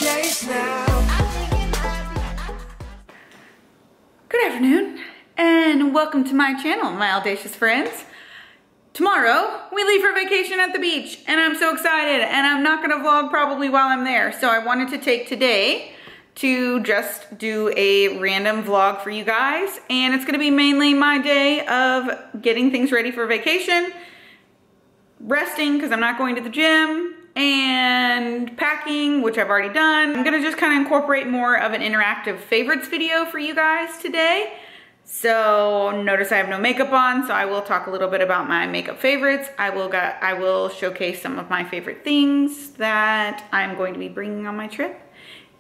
chase now. Good afternoon, and welcome to my channel, my audacious friends. Tomorrow, we leave for vacation at the beach, and I'm so excited, and I'm not gonna vlog probably while I'm there, so I wanted to take today to just do a random vlog for you guys, and it's gonna be mainly my day of getting things ready for vacation, resting because I'm not going to the gym, and packing, which I've already done. I'm gonna just kind of incorporate more of an interactive favorites video for you guys today. So notice I have no makeup on, so I will talk a little bit about my makeup favorites. I will showcase some of my favorite things that I'm going to be bringing on my trip.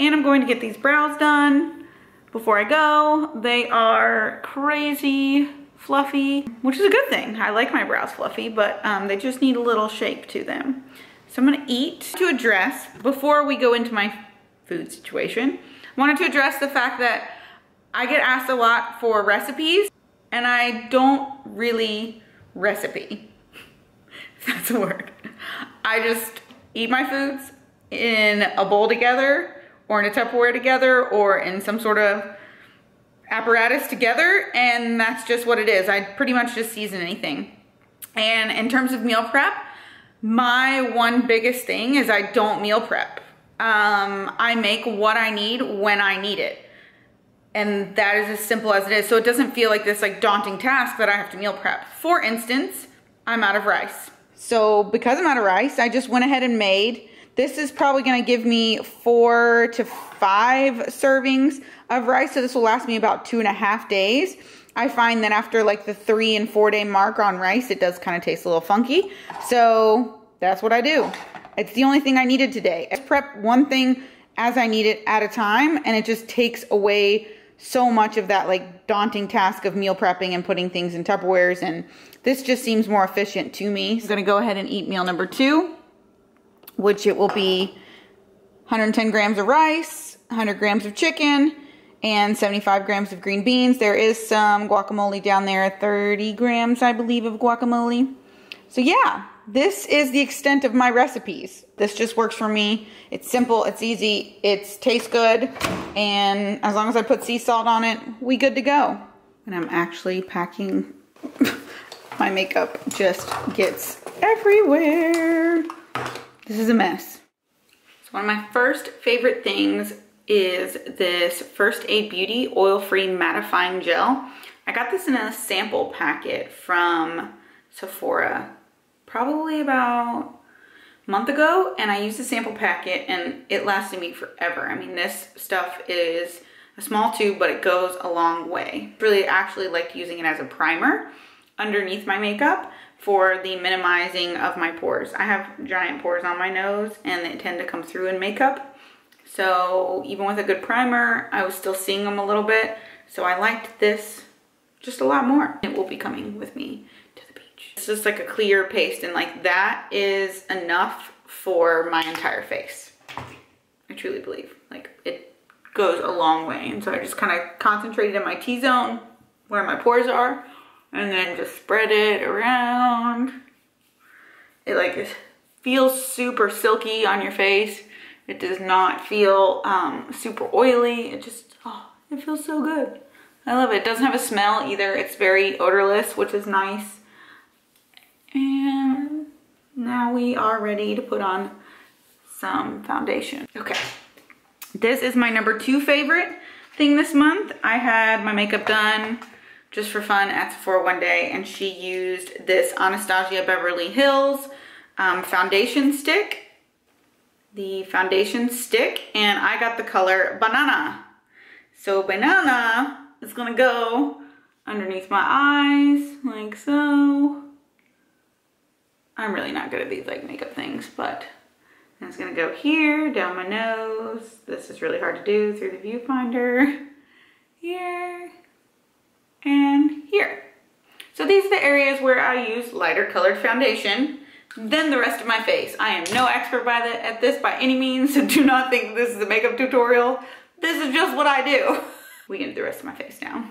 And I'm going to get these brows done before I go. They are crazy fluffy, which is a good thing. I like my brows fluffy, but they just need a little shape to them. So I'm gonna eat. To address, before we go into my food situation, I wanted to address the fact that I get asked a lot for recipes, and I don't really recipe, if that's a word. I just eat my foods in a bowl together, or in a Tupperware together, or in some sort of apparatus together, and that's just what it is. I pretty much just season anything. And in terms of meal prep, my one biggest thing is I don't meal prep. I make what I need when I need it. And that is as simple as it is. So it doesn't feel like this like daunting task that I have to meal prep. For instance, I'm out of rice. So because I'm out of rice, I just went ahead and made, this is probably gonna give me 4 to 5 servings of rice. So this will last me about 2.5 days. I find that after like the 3 and 4 day mark on rice, it does kind of taste a little funky. So that's what I do. It's the only thing I needed today. I prep one thing as I need it at a time, and it just takes away so much of that like daunting task of meal prepping and putting things in Tupperwares, and this just seems more efficient to me. I'm gonna go ahead and eat meal number 2, which it will be 110 grams of rice, 100 grams of chicken, and 75 grams of green beans. There is some guacamole down there, 30 grams, I believe, of guacamole. So yeah, this is the extent of my recipes. This just works for me. It's simple, it's easy, it tastes good, and as long as I put sea salt on it, we good to go. And I'm actually packing, my makeup just gets everywhere. This is a mess. So one of my first favorite things is this First Aid Beauty Oil-Free Mattifying Gel. I got this in a sample packet from Sephora probably about a month ago, and I used the sample packet and it lasted me forever. I mean, this stuff is a small tube, but it goes a long way. Really actually liked using it as a primer underneath my makeup for the minimizing of my pores. I have giant pores on my nose and they tend to come through in makeup. So even with a good primer, I was still seeing them a little bit. So I liked this just a lot more. It will be coming with me to the beach. It's just like a clear paste, and like that is enough for my entire face. I truly believe, like it goes a long way. And so I just kind of concentrated in my T-zone where my pores are, and then just spread it around. It like feels super silky on your face. It does not feel super oily. It just, oh, it feels so good. I love it. It doesn't have a smell either. It's very odorless, which is nice. And now we are ready to put on some foundation. Okay, this is my number 2 favorite thing this month. I had my makeup done just for fun at Sephora one day, and she used this Anastasia Beverly Hills foundation stick. The foundation stick, and I got the color Banana. So Banana is gonna go underneath my eyes, like so. I'm really not good at these like makeup things, but it's gonna go here, down my nose. This is really hard to do through the viewfinder. Here, and here. So these are the areas where I use lighter colored foundation. Then the rest of my face. I am no expert at this by any means, so do not think this is a makeup tutorial. This is just what I do. We can do the rest of my face now.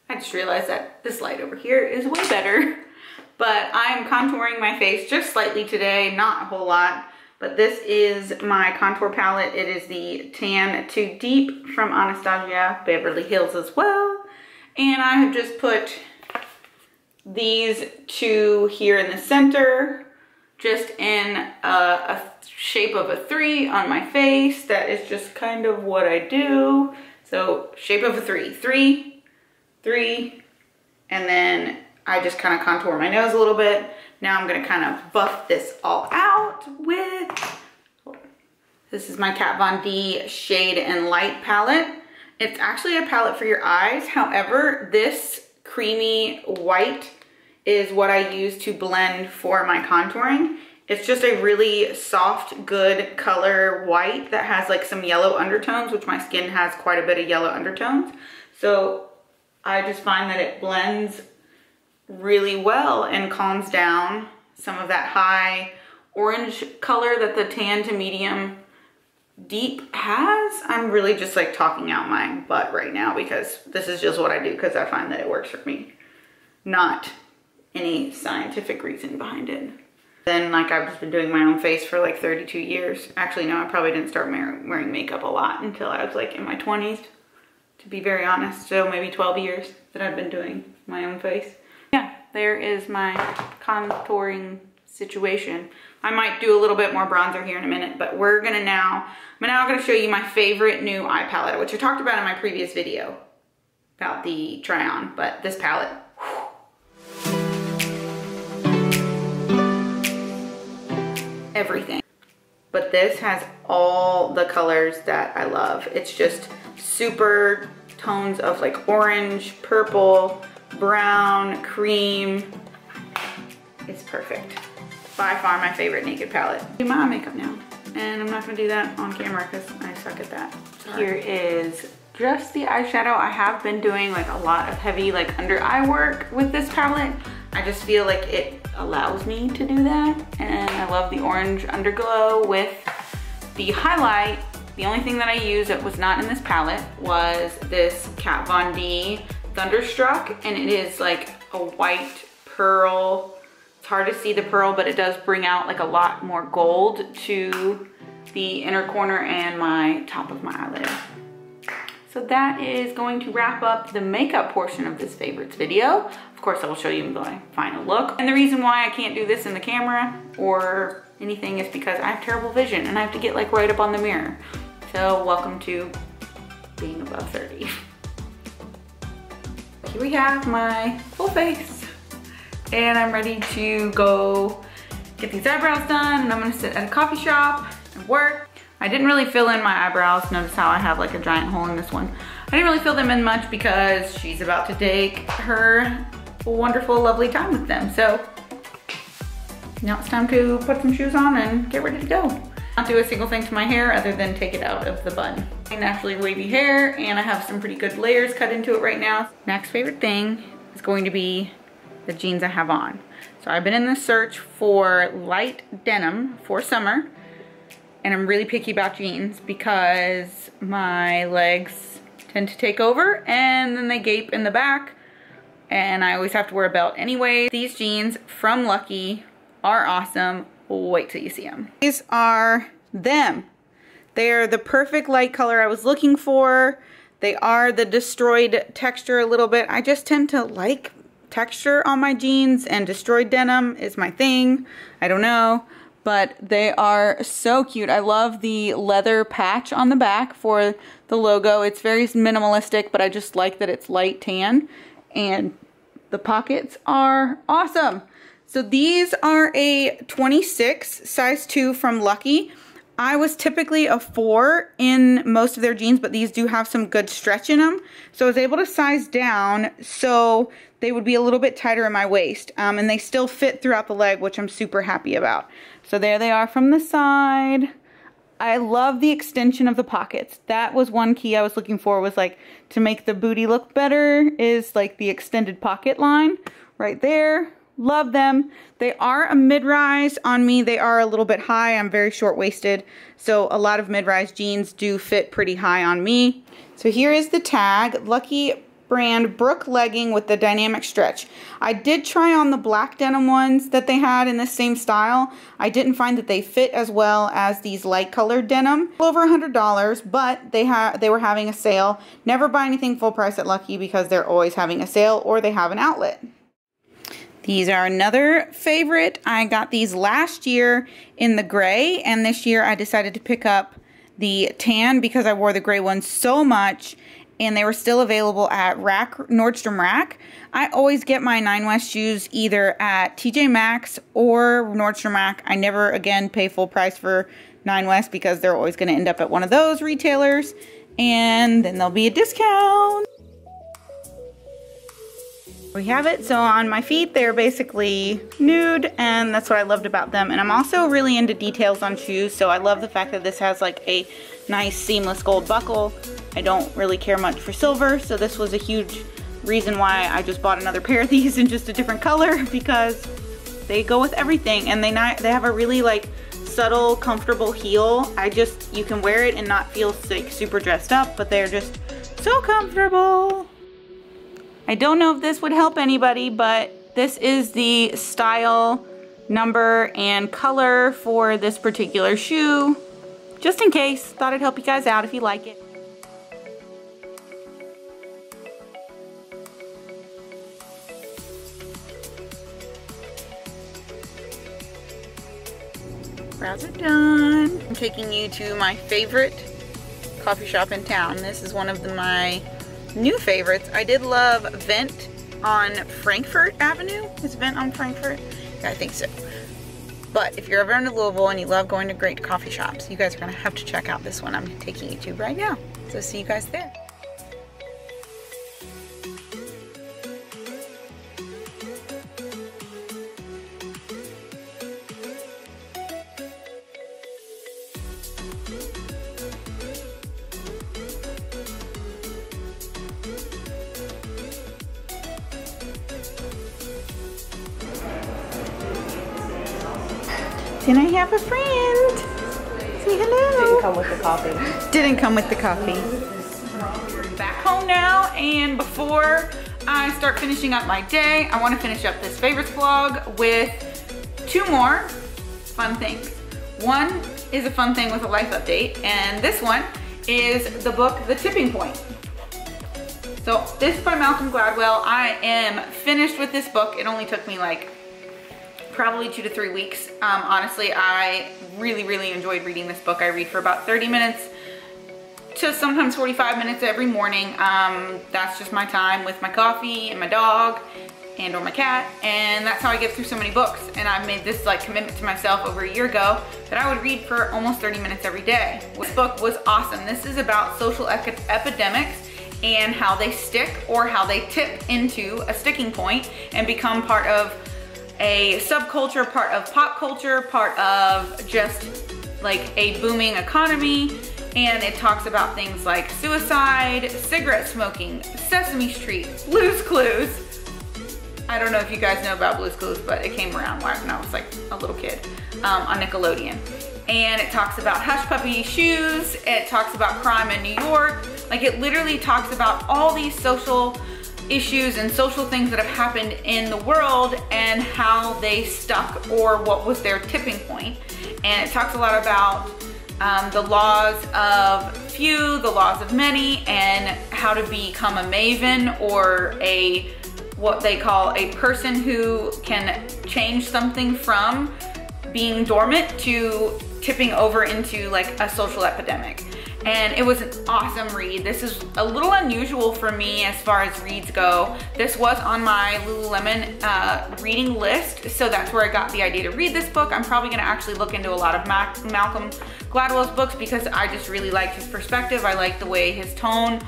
I just realized that this light over here is way better, but I'm contouring my face just slightly today, not a whole lot, but this is my contour palette. It is the Tan Too Deep from Anastasia Beverly Hills as well. And I have just put these two here in the center, just in a shape of a 3 on my face. That is just kind of what I do. So shape of a 3, 3, 3, and then I just kind of contour my nose a little bit. Now I'm gonna kind of buff this all out with, this is my Kat Von D Shade and Light palette. It's actually a palette for your eyes. However, this creamy white is what I use to blend for my contouring. It's just a really soft, good color white that has like some yellow undertones, which my skin has quite a bit of yellow undertones. So I just find that it blends really well and calms down some of that high orange color that the Tan to Medium Deep has. I'm really just like talking out my butt right now because this is just what I do because I find that it works for me. Not any scientific reason behind it. Then like I've just been doing my own face for like 32 years. Actually, no, I probably didn't start wearing makeup a lot until I was like in my 20s, to be very honest. So maybe 12 years that I've been doing my own face. Yeah, there is my contouring situation. I might do a little bit more bronzer here in a minute, but I'm now gonna show you my favorite new eye palette, which I talked about in my previous video about the try on, but this palette, everything. But this has all the colors that I love. It's just super tones of like orange, purple, brown, cream. It's perfect. By far my favorite naked palette. Do my eye makeup now. And I'm not gonna do that on camera because I suck at that. Sorry. Here is just the eyeshadow. I have been doing like a lot of heavy like under eye work with this palette. I just feel like it allows me to do that. And I love the orange underglow with the highlight. The only thing that I used that was not in this palette was this Kat Von D Thunderstruck, and it is like a white pearl. It's hard to see the pearl, but it does bring out like a lot more gold to the inner corner and my top of my eyelid. So that is going to wrap up the makeup portion of this favorites video. Of course, I will show you my final look. And the reason why I can't do this in the camera or anything is because I have terrible vision and I have to get like right up on the mirror. So welcome to being above 30. Here we have my full face and I'm ready to go get these eyebrows done, and I'm gonna sit at a coffee shop and work. I didn't really fill in my eyebrows. Notice how I have like a giant hole in this one. I didn't really fill them in much because she's about to take her wonderful, lovely time with them. So now it's time to put some shoes on and get ready to go. Not do a single thing to my hair other than take it out of the bun. I naturally wavy hair and I have some pretty good layers cut into it right now. Next favorite thing is going to be the jeans I have on. So I've been in the search for light denim for summer, and I'm really picky about jeans because my legs tend to take over and then they gape in the back and I always have to wear a belt anyway. These jeans from Lucky are awesome. Wait till you see them. These are them. They are the perfect light color I was looking for. They are the destroyed texture a little bit. I just tend to like texture on my jeans, and destroyed denim is my thing. I don't know, but they are so cute. I love the leather patch on the back for the logo. It's very minimalistic, but I just like that it's light tan, and the pockets are awesome. So these are a 26 size 2 from Lucky. I was typically a 4 in most of their jeans, but these do have some good stretch in them. So I was able to size down so they would be a little bit tighter in my waist. And they still fit throughout the leg, which I'm super happy about. So there they are from the side. I love the extension of the pockets. That was one key I was looking for, was like to make the booty look better, is like the extended pocket line right there. Love them. They are a mid-rise on me. They are a little bit high. I'm very short-waisted, so a lot of mid-rise jeans do fit pretty high on me. So here is the tag. Lucky brand Brook legging with the dynamic stretch. I did try on the black denim ones that they had in the same style. I didn't find that they fit as well as these light colored denim. Over $100, but they were having a sale. Never buy anything full price at Lucky because they're always having a sale or they have an outlet. These are another favorite. I got these last year in the gray, and this year I decided to pick up the tan because I wore the gray ones so much, and they were still available at Nordstrom Rack. I always get my 9 West shoes either at TJ Maxx or Nordstrom Rack. I never again pay full price for 9 West because they're always going to end up at one of those retailers, and then there'll be a discount. We have it. So on my feet, they're basically nude, and that's what I loved about them. And I'm also really into details on shoes, so I love the fact that this has like a nice seamless gold buckle. I don't really care much for silver, so this was a huge reason why I just bought another pair of these in just a different color, because they go with everything, and they have a really like subtle, comfortable heel. You can wear it and not feel like super dressed up, but they're just so comfortable. I don't know if this would help anybody, but this is the style, number, and color for this particular shoe. Just in case, thought I'd help you guys out if you like it. Brows are done. I'm taking you to my favorite coffee shop in town. This is one of my new favorites. I did love Vent on Frankfurt Avenue. Is Vent on Frankfurt? Yeah, I think so. But if you're ever in Louisville and you love going to great coffee shops, you guys are gonna have to check out this one I'm taking you to right now. So see you guys there. Can I have a friend? Say hello. Didn't come with the coffee. Didn't come with the coffee. Back home now, and before I start finishing up my day, I want to finish up this favorites vlog with 2 more fun things. One is a fun thing with a life update, and this one is the book, The Tipping Point. So this is by Malcolm Gladwell. I am finished with this book. It only took me like probably 2 to 3 weeks. Honestly, I really enjoyed reading this book. I read for about 30 minutes to sometimes 45 minutes every morning. That's just my time with my coffee and my dog and or my cat, and that's how I get through so many books. And I made this like commitment to myself over a year ago that I would read for almost 30 minutes every day. This book was awesome. This is about social epidemics and how they stick or how they tip into a sticking point and become part of a subculture, part of pop culture, part of just like a booming economy. And it talks about things like suicide, cigarette smoking, Sesame Street, Blue's Clues. I don't know if you guys know about Blue's Clues, but it came around when I was like a little kid on Nickelodeon. And it talks about hush puppy shoes. It talks about crime in New York. Like it literally talks about all these social issues and social things that have happened in the world and how they stuck or what was their tipping point. And it talks a lot about the laws of few, the laws of many, and how to become a maven or what they call a person who can change something from being dormant to tipping over into like a social epidemic. And it was an awesome read. This is a little unusual for me as far as reads go. This was on my Lululemon reading list, so that's where I got the idea to read this book. I'm probably gonna actually look into a lot of Malcolm Gladwell's books because I just really liked his perspective. I liked the way his tone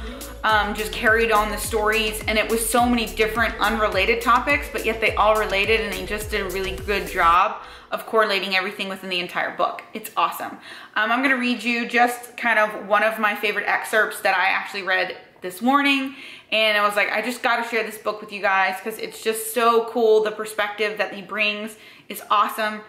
just carried on the stories, and it was so many different unrelated topics, but yet they all related, and he just did a really good job of correlating everything within the entire book. It's awesome. I'm gonna read you just kind of one of my favorite excerpts that I actually read this morning, and I was like, I just gotta share this book with you guys because it's just so cool. The perspective that he brings is awesome.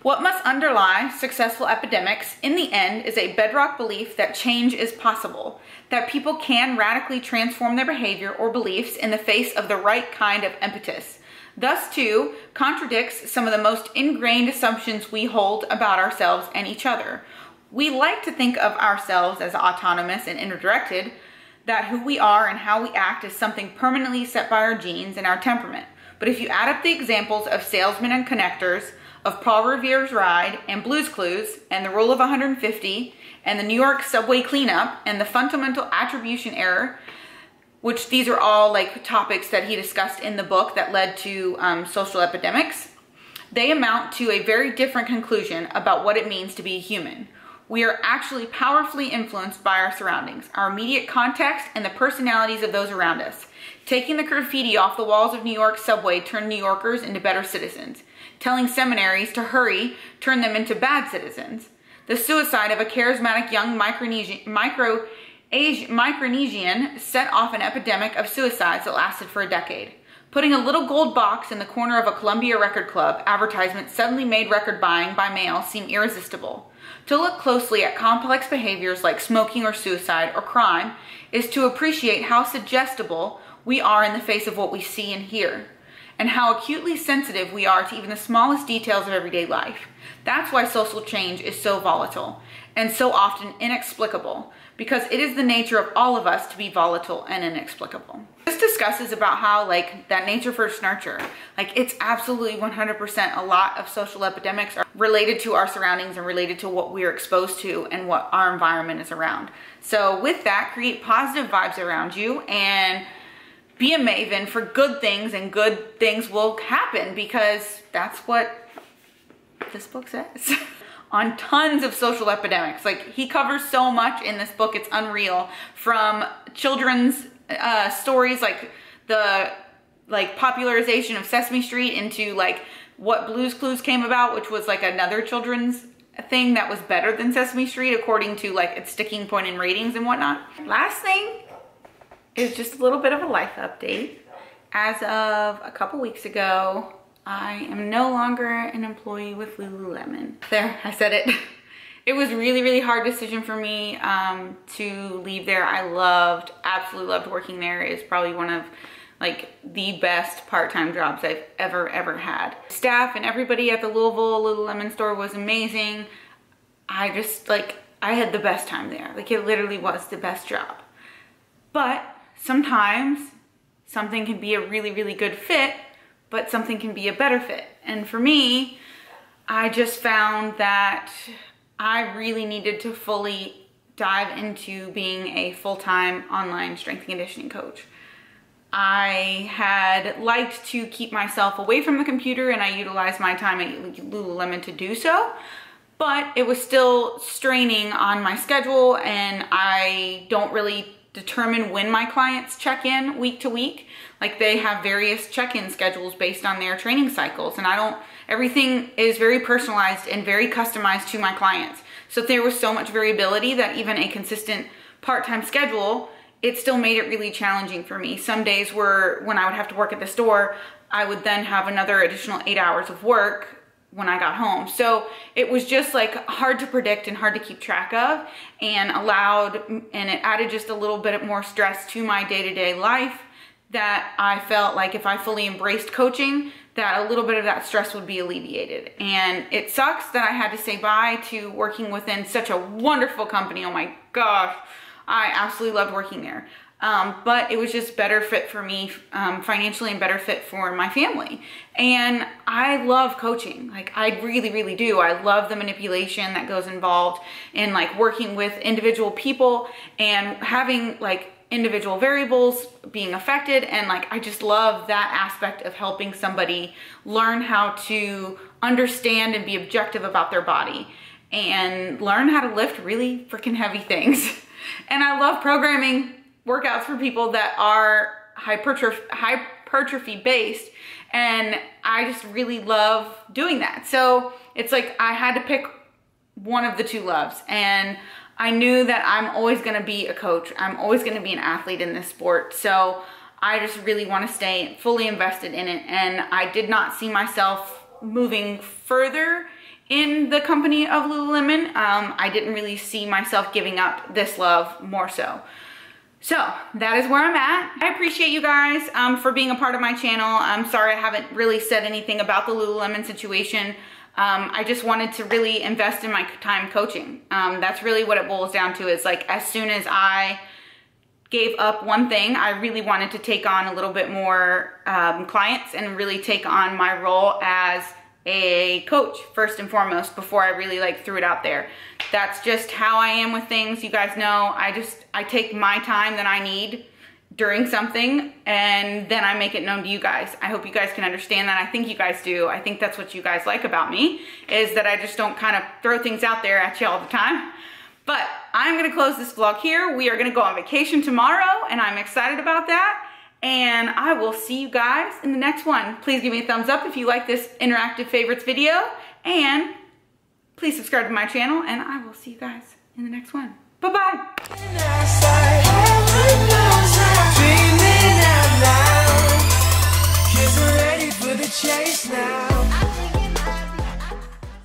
What must underlie successful epidemics in the end is a bedrock belief that change is possible, that people can radically transform their behavior or beliefs in the face of the right kind of impetus. Thus, too, contradicts some of the most ingrained assumptions we hold about ourselves and each other. We like to think of ourselves as autonomous and inner-directed, that who we are and how we act is something permanently set by our genes and our temperament. But if you add up the examples of salesmen and connectors, of Paul Revere's Ride and Blue's Clues and the Rule of 150 and the New York subway cleanup and the fundamental attribution error, which these are all like topics that he discussed in the book that led to social epidemics, they amount to a very different conclusion about what it means to be a human. We are actually powerfully influenced by our surroundings, our immediate context, and the personalities of those around us. Taking the graffiti off the walls of New York subway turned New Yorkers into better citizens. Telling seminaries to hurry turned them into bad citizens. The suicide of a charismatic young Micronesian set off an epidemic of suicides that lasted for a decade. Putting a little gold box in the corner of a Columbia record club advertisement suddenly made record buying by mail seem irresistible. To look closely at complex behaviors like smoking or suicide or crime is to appreciate how suggestible we are in the face of what we see and hear, and how acutely sensitive we are to even the smallest details of everyday life. That's why social change is so volatile and so often inexplicable, because it is the nature of all of us to be volatile and inexplicable. This discusses about how like that nature versus nurture, like it's absolutely 100% a lot of social epidemics are related to our surroundings and related to what we're exposed to and what our environment is around. So with that, create positive vibes around you and be a maven for good things, and good things will happen, because that's what this book says. On tons of social epidemics. Like, he covers so much in this book, it's unreal. From children's stories, like the popularization of Sesame Street, into like what Blue's Clues came about, which was like another children's thing that was better than Sesame Street according to like its sticking point in ratings and whatnot. Last thing is just a little bit of a life update. As of a couple weeks ago, I am no longer an employee with Lululemon. There, I said it. It was really, really hard decision for me to leave there. I absolutely loved working there. It's probably one of like the best part-time jobs I've ever had. Staff and everybody at the Louisville Lululemon store was amazing. I had the best time there. Like, it literally was the best job. But sometimes something can be a really, really good fit, but something can be a better fit. And for me, I just found that I really needed to fully dive into being a full-time online strength and conditioning coach. I had liked to keep myself away from the computer, and I utilized my time at Lululemon to do so, but it was still straining on my schedule, and I don't really determine when my clients check in week to week. Like, they have various check-in schedules based on their training cycles, and everything is very personalized and very customized to my clients. So there was so much variability that even a consistent part-time schedule, it still made it really challenging for me. Some days were when I would have to work at the store, I would then have another additional 8 hours of work when I got home. So it was just like hard to predict and hard to keep track of, and it added just a little bit more stress to my day-to-day life, that I felt like if I fully embraced coaching, that a little bit of that stress would be alleviated. And it sucks that I had to say bye to working within such a wonderful company. Oh my gosh, I absolutely loved working there. But it was just better fit for me financially and better fit for my family. And I love coaching. Like, I really, really do. I love the manipulation that goes involved in like working with individual people and having like individual variables being affected. And like, I just love that aspect of helping somebody learn how to understand and be objective about their body and learn how to lift really freaking heavy things. And I love programming workouts for people that are hypertrophy based, and I just really love doing that. So it's like I had to pick one of the two loves, and I knew that I'm always going to be a coach. I'm always going to be an athlete in this sport. So I just really want to stay fully invested in it, and I did not see myself moving further in the company of Lululemon. I didn't really see myself giving up this love more so. So that is where I'm at. I appreciate you guys for being a part of my channel. I'm sorry I haven't really said anything about the Lululemon situation. I just wanted to really invest in my time coaching. That's really what it boils down to. Is like, as soon as I gave up one thing, I really wanted to take on a little bit more clients and really take on my role as a coach first and foremost before I really like threw it out there. That's just how I am with things. You guys know, I take my time that I need during something, and then I make it known to you guys. I hope you guys can understand that. I think you guys do. I think that's what you guys like about me, is that I just don't kind of throw things out there at you all the time. But I'm gonna close this vlog here. We are gonna go on vacation tomorrow, and I'm excited about that. And I will see you guys in the next one. Please give me a thumbs up if you like this interactive favorites video, and please subscribe to my channel, and I will see you guys in the next one. Bye-bye.